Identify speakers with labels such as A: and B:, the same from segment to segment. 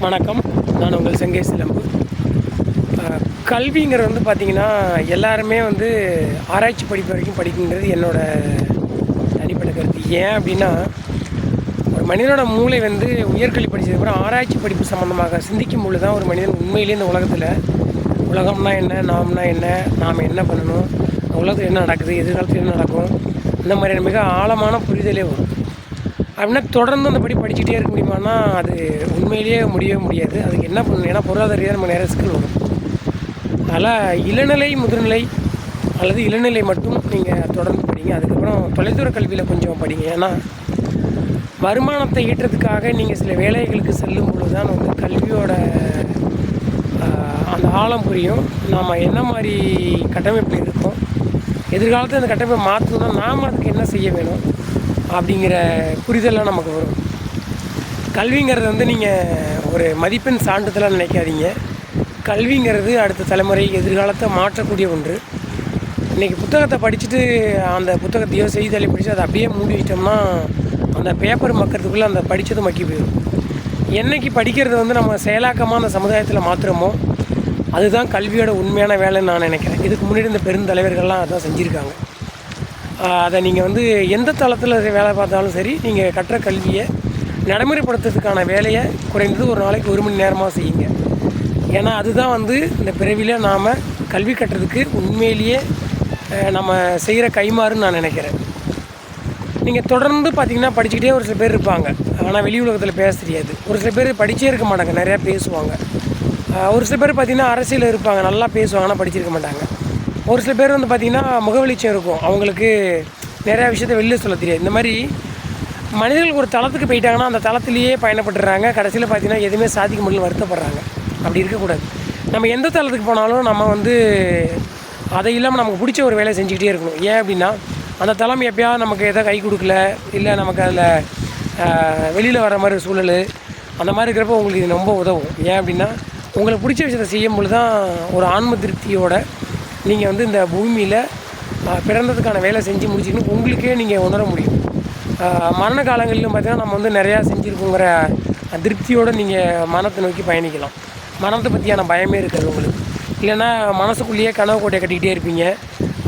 A: வணக்கம். நான் உங்கள் செங்கை சிலம்பு. கல்விங்கிறது வந்து பார்த்திங்கன்னா எல்லாருமே வந்து ஆராய்ச்சி படிப்பு வரைக்கும் படிக்குங்கிறது என்னோடய தனிப்பட்ட கருத்து. ஏன் அப்படின்னா, ஒரு மனிதனோட மூளை வந்து உயர்கல்வி படித்ததுக்கப்புறம் ஆராய்ச்சி படிப்பு சம்மந்தமாக சிந்திக்கும் பொழுது தான் ஒரு மனிதன் உண்மையிலேயே இந்த உலகத்தில் உலகம்னா என்ன, நாம்னா என்ன, நாம் என்ன பண்ணணும், உலகத்தில் என்ன நடக்குது, எதிர்காலத்தில் என்ன நடக்கும், இந்த மாதிரியான மிக ஆழமான புரிதலே வரும். அப்படின்னா தொடர்ந்து அந்த படிச்சுக்கிட்டே இருக்க முடியுமானா அது உண்மையிலேயே முடியவே முடியாது. அதுக்கு என்ன பண்ணணும், ஏன்னா பொருளாதார ரீதியாக நம்ம நிறைய சிக்கல் வரும். அதனால் இளநிலை, முதுநிலை அல்லது இளநிலை மட்டும் நீங்கள் தொடர்ந்து படிங்க. அதுக்கப்புறம் தொலைதூர கல்வியில் கொஞ்சம் படிங்க. ஏன்னா வருமானத்தை ஈட்டுறதுக்காக நீங்கள் சில வேலைகளுக்கு செல்லும் பொழுது தான் வந்து கல்வியோட அந்த ஆழம் புரியும். நாம் என்ன மாதிரி கட்டமைப்பில் இருக்கோம், எதிர்காலத்தில் அந்த கட்டமைப்பை மாற்றணும்னா நாம் அதுக்கு என்ன செய்ய வேணும் அப்படிங்கிற புரிதலாம் நமக்கு வரும். கல்விங்கிறது வந்து நீங்கள் ஒரு மதிப்பெண் சான்றிதழாக நினைக்காதீங்க. கல்விங்கிறது அடுத்த தலைமுறை எதிர்காலத்தை மாற்றக்கூடிய ஒன்று. இன்றைக்கி புத்தகத்தை படிச்சுட்டு அந்த புத்தகத்தையோ செய்தித்தாளை படித்து அதை அப்படியே மூடிட்டோம்னா அந்த பேப்பர் மக்கிறதுக்குள்ளே அந்த படித்தது மக்கி போயிடும். என்றைக்கு படிக்கிறது வந்து நம்ம செயலாக்கமாக அந்த சமுதாயத்தில் மாற்றுறோமோ அதுதான் கல்வியோட உண்மையான வேலைன்னு நான் நினைக்கிறேன். இதுக்கு முன்னாடி இந்த பெருந்தலைவர்கள்லாம் அதான் செஞ்சுருக்காங்க. அதை நீங்கள் வந்து எந்த தளத்தில் வேலை பார்த்தாலும் சரி, நீங்கள் கற்ற கல்வியை நடைமுறைப்படுத்துறதுக்கான வேலையை குறைந்தது ஒரு நாளைக்கு 1 மணி நேரமாக செய்யுங்க. ஏன்னா அதுதான் வந்து இந்த பிறவியில் நாம் கல்வி கட்டுறதுக்கு உண்மையிலேயே நம்ம செய்கிற கைமாறுன்னு நான் நினைக்கிறேன். நீங்கள் தொடர்ந்து பார்த்திங்கன்னா படிச்சுக்கிட்டே ஒரு சில பேர் இருப்பாங்க, ஆனால் வெளி உலகத்தில் பேச தெரியாது. ஒரு சில பேர் படித்தே இருக்க மாட்டாங்க, நிறையா பேசுவாங்க. ஒரு சில பேர் பார்த்திங்கன்னா அரசியல் இருப்பாங்க, நல்லா பேசுவாங்க, ஆனால் படிச்சிருக்க மாட்டாங்க. ஒரு சில பேர் வந்து பார்த்திங்கன்னா முகவெளிச்சம் இருக்கும், அவங்களுக்கு நிறையா விஷயத்த வெளியில் சொல்ல தெரியாது. இந்த மாதிரி மனிதர்கள் ஒரு தளத்துக்கு போயிட்டாங்கன்னா அந்த தளத்திலேயே பயணப்பட்டுறாங்க. கடைசியில் பார்த்திங்கன்னா எதுவுமே சாதிக்க முடியல, வருத்தப்படுறாங்க. அப்படி இருக்கக்கூடாது. நம்ம எந்த தளத்துக்கு போனாலும் நம்ம வந்து அதை இல்லாமல் நமக்கு பிடிச்ச ஒரு வேலையை செஞ்சுக்கிட்டே இருக்கணும். ஏன் அப்படின்னா அந்த தளம் எப்போயாவது நமக்கு எதாவது கை கொடுக்கல, இல்லை நமக்கு அதில் வெளியில் வர மாதிரி சூழல் அந்த மாதிரி இருக்கிறப்ப உங்களுக்கு இது ரொம்ப உதவும். ஏன் அப்படின்னா உங்களுக்கு பிடிச்ச விஷயத்தை செய்யும்பொழுது தான் ஒரு ஆன்ம திருப்தியோட நீங்கள் வந்து இந்த பூமியில் பிறந்ததுக்கான வேலை செஞ்சு முடிச்சிக்கணும் உங்களுக்கே நீங்கள் உணர முடியும். மரண காலங்களிலும் பார்த்திங்கன்னா நம்ம வந்து நிறையா செஞ்சுருக்கோங்கிற திருப்தியோடு நீங்கள் மரணத்தை நோக்கி பயணிக்கலாம். மரணத்தை பற்றியான பயமே இருக்காது உங்களுக்கு. இல்லைன்னா மனசுக்குள்ளேயே கனவு கோட்டையை கட்டிக்கிட்டே இருப்பீங்க.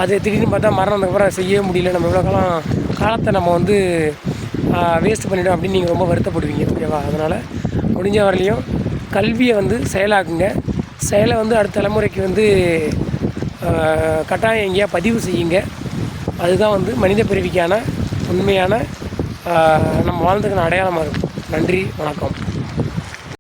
A: அது திடீர்னு பார்த்தா மரணத்துக்கப்புறம் செய்யவே முடியல, நம்ம இவ்வளோ காலத்தை நம்ம வந்து வேஸ்ட் பண்ணிவிடும் அப்படின்னு நீங்கள் ரொம்ப வருத்தப்படுவீங்க. ஓகேவா? அதனால் முடிஞ்ச வரலையும் கல்வியை வந்து செயலாக்குங்க. செயலை வந்து அடுத்த தலைமுறைக்கு வந்து கட்டாயம் எங்கேயா பதிவு செய்யுங்க. அதுதான் வந்து மனித பிறவிக்கான உண்மையான நம்ம வாழ்ந்துக்கான அடையாளமாக இருக்கும். நன்றி, வணக்கம்.